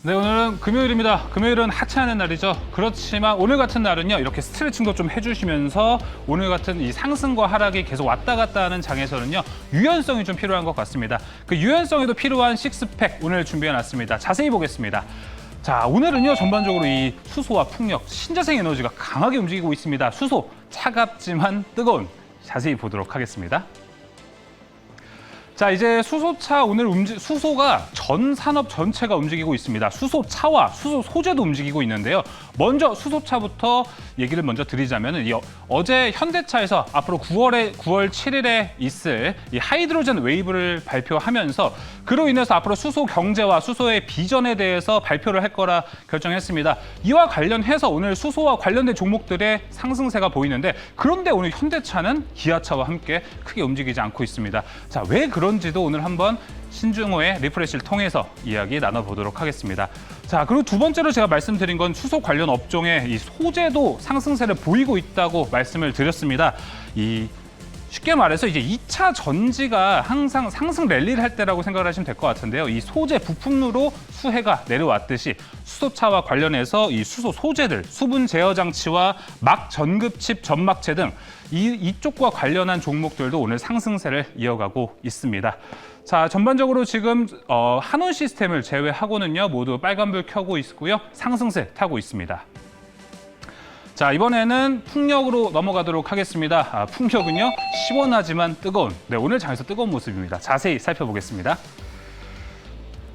네, 오늘은 금요일입니다. 금요일은 하차하는 날이죠. 그렇지만 오늘 같은 날은요, 이렇게 스트레칭도 좀 해주시면서 오늘 같은 이 상승과 하락이 계속 왔다 갔다 하는 장에서는요, 유연성이 좀 필요한 것 같습니다. 그 유연성에도 필요한 식스팩 오늘 준비해놨습니다. 자세히 보겠습니다. 자, 오늘은요, 전반적으로 이 수소와 풍력, 신재생 에너지가 강하게 움직이고 있습니다. 수소, 차갑지만 뜨거운. 자세히 보도록 하겠습니다. 자, 이제 수소차 수소가 전 산업 전체가 움직이고 있습니다. 수소차와 수소 소재도 움직이고 있는데요. 먼저 수소차부터 얘기를 먼저 드리자면은 어제 현대차에서 앞으로 9월 7일에 있을 이 하이드로젠 웨이브를 발표하면서 그로 인해서 앞으로 수소 경제와 수소의 비전에 대해서 발표를 할 거라 결정했습니다. 이와 관련해서 오늘 수소와 관련된 종목들의 상승세가 보이는데, 그런데 오늘 현대차는 기아차와 함께 크게 움직이지 않고 있습니다. 자, 왜 그런지도 오늘 한번 신중호의 리프레시를 통해서 이야기 나눠보도록 하겠습니다. 자, 그리고 두 번째로 제가 말씀드린 건 수소 관련 업종의 이 소재도 상승세를 보이고 있다고 말씀을 드렸습니다. 쉽게 말해서 이제 2차 전지가 항상 상승 랠리를 할 때라고 생각을 하시면 될 것 같은데요. 이 소재 부품으로 수혜가 내려왔듯이 수소차와 관련해서 이 수소 소재들, 수분 제어 장치와 막 전급칩 점막체 등 이쪽과 관련한 종목들도 오늘 상승세를 이어가고 있습니다. 자, 전반적으로 지금 한온 시스템을 제외하고는요, 모두 빨간불 켜고 있고요, 상승세 타고 있습니다. 자, 이번에는 풍력으로 넘어가도록 하겠습니다. 풍력은요, 시원하지만 뜨거운, 오늘 장에서 뜨거운 모습입니다. 자세히 살펴보겠습니다.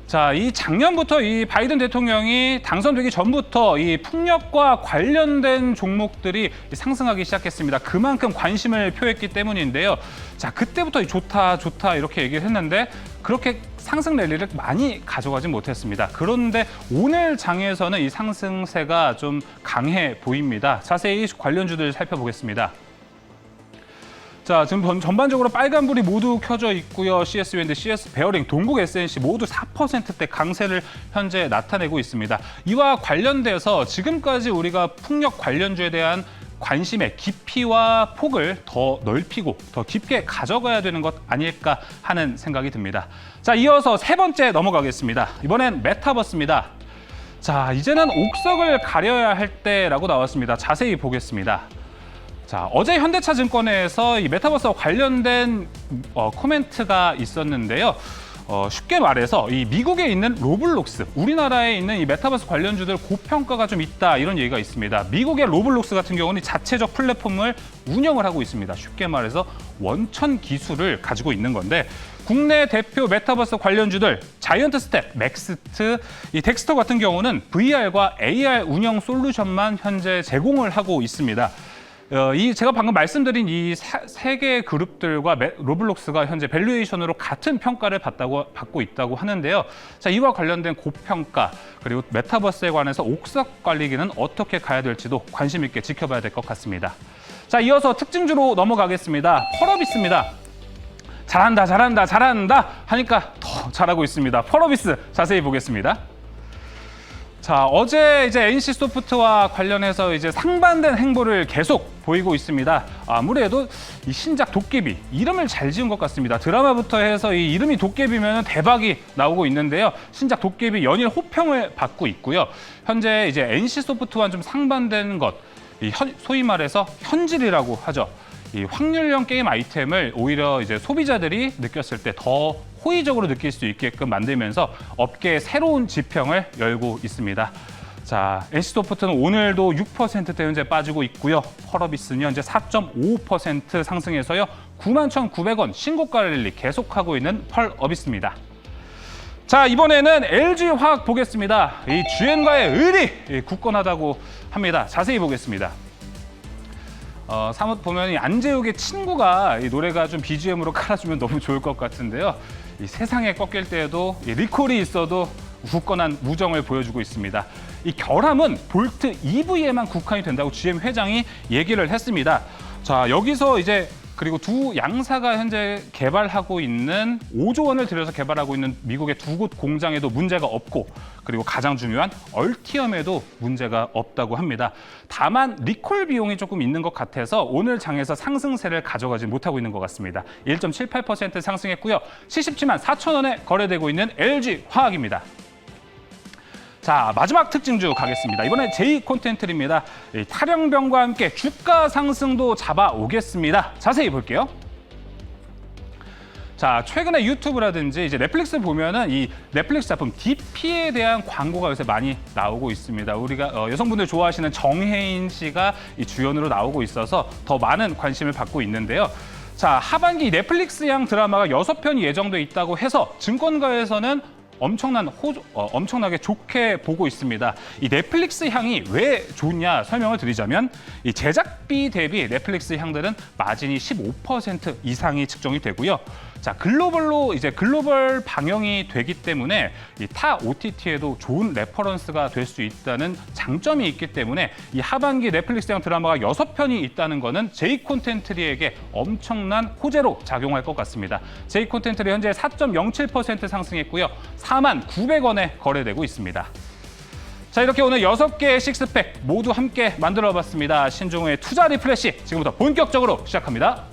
자, 이 작년부터 이 바이든 대통령이 당선되기 전부터 이 풍력과 관련된 종목들이 상승하기 시작했습니다. 그만큼 관심을 표했기 때문인데요. 자, 그때부터 좋다 이렇게 얘기를 했는데 그렇게 상승 랠리를 많이 가져가지 못했습니다. 그런데 오늘 장에서는 이 상승세가 좀 강해 보입니다. 자세히 관련주들 살펴보겠습니다. 자, 지금 전반적으로 빨간불이 모두 켜져 있고요. CS 윈드, CS 베어링, 동국 SNC 모두 4%대 강세를 현재 나타내고 있습니다. 이와 관련돼서 지금까지 우리가 풍력 관련주에 대한 관심의 깊이와 폭을 더 넓히고 더 깊게 가져가야 되는 것 아닐까 하는 생각이 듭니다. 자, 이어서 세 번째 넘어가겠습니다. 이번엔 메타버스입니다. 자, 이제는 옥석을 가려야 할 때라고 나왔습니다. 자세히 보겠습니다. 자, 어제 현대차증권에서 이 메타버스와 관련된 코멘트가 있었는데요. 쉽게 말해서 이 미국에 있는 로블록스, 우리나라에 있는 이 메타버스 관련주들 고평가가 좀 있다, 이런 얘기가 있습니다. 미국의 로블록스 같은 경우는 자체적 플랫폼을 운영을 하고 있습니다. 쉽게 말해서 원천 기술을 가지고 있는 건데, 국내 대표 메타버스 관련주들 자이언트 스텝, 맥스트, 이 덱스터 같은 경우는 VR과 AR 운영 솔루션만 현재 제공을 하고 있습니다. 제가 방금 말씀드린 이 세 개의 그룹들과 로블록스가 현재 밸류에이션으로 같은 평가를 받고 있다고 하는데요. 자, 이와 관련된 고평가, 그리고 메타버스에 관해서 옥석 관리기는 어떻게 가야 될지도 관심 있게 지켜봐야 될 것 같습니다. 자, 이어서 특징주로 넘어가겠습니다. 펄어비스입니다. 잘한다 하니까 더 잘하고 있습니다. 펄어비스 자세히 보겠습니다. 자, 어제 이제 NC소프트와 관련해서 이제 상반된 행보를 계속 보이고 있습니다. 아무래도 이 신작 도깨비, 이름을 잘 지은 것 같습니다. 드라마부터 해서 이 이름이 도깨비면 대박이 나오고 있는데요. 신작 도깨비 연일 호평을 받고 있고요. 현재 이제 NC소프트와는 좀 상반되는 것, 소위 말해서 현질이라고 하죠. 이 확률형 게임 아이템을 오히려 이제 소비자들이 느꼈을 때 더 호의적으로 느낄 수 있게끔 만들면서 업계의 새로운 지평을 열고 있습니다. 자, NC소프트는 오늘도 6%대 현재 빠지고 있고요. 펄어비스는 현재 4.5% 상승해서요. 91,900원 신고가 랠리 계속하고 있는 펄어비스입니다. 자, 이번에는 LG화학 보겠습니다. 이 GM과의 의리 굳건하다고 합니다. 자세히 보겠습니다. 사뭇 보면 이 안재욱의 친구가 이 노래가 좀 BGM으로 깔아주면 너무 좋을 것 같은데요. 이 세상에 꺾일 때에도 이 리콜이 있어도 굳건한 우정을 보여주고 있습니다. 이 결함은 볼트 EV에만 국한이 된다고 GM 회장이 얘기를 했습니다. 자, 여기서 이제 그리고 두 양사가 현재 개발하고 있는 5조 원을 들여서 개발하고 있는 미국의 두 곳 공장에도 문제가 없고, 그리고 가장 중요한 얼티엄에도 문제가 없다고 합니다. 다만 리콜 비용이 조금 있는 것 같아서 오늘 장에서 상승세를 가져가지 못하고 있는 것 같습니다. 1.78% 상승했고요. 77만 4천 원에 거래되고 있는 LG화학입니다. 자, 마지막 특징주 가겠습니다. 이번엔 J 콘텐츠입니다. 탈영병과 함께 주가 상승도 잡아오겠습니다. 자세히 볼게요. 자, 최근에 유튜브라든지 이제 넷플릭스 보면은 이 넷플릭스 작품 DP에 대한 광고가 요새 많이 나오고 있습니다. 우리가 여성분들 좋아하시는 정혜인 씨가 이 주연으로 나오고 있어서 더 많은 관심을 받고 있는데요. 자, 하반기 넷플릭스향 드라마가 6편이 예정돼 있다고 해서 증권가에서는 엄청나게 좋게 보고 있습니다. 이 넷플릭스 향이 왜 좋냐 설명을 드리자면 이 제작비 대비 넷플릭스 향들은 마진이 15% 이상이 측정이 되고요. 자, 글로벌 방영이 되기 때문에 이 타 OTT에도 좋은 레퍼런스가 될 수 있다는 장점이 있기 때문에 이 하반기 넷플릭스향 드라마가 6편이 있다는 거는 J 콘텐츠리에게 엄청난 호재로 작용할 것 같습니다. J 콘텐츠리 현재 4.07% 상승했고요. 49,000원에 거래되고 있습니다. 자, 이렇게 오늘 6개의 식스팩 모두 함께 만들어봤습니다. 신종우의 투자 리플래시 지금부터 본격적으로 시작합니다.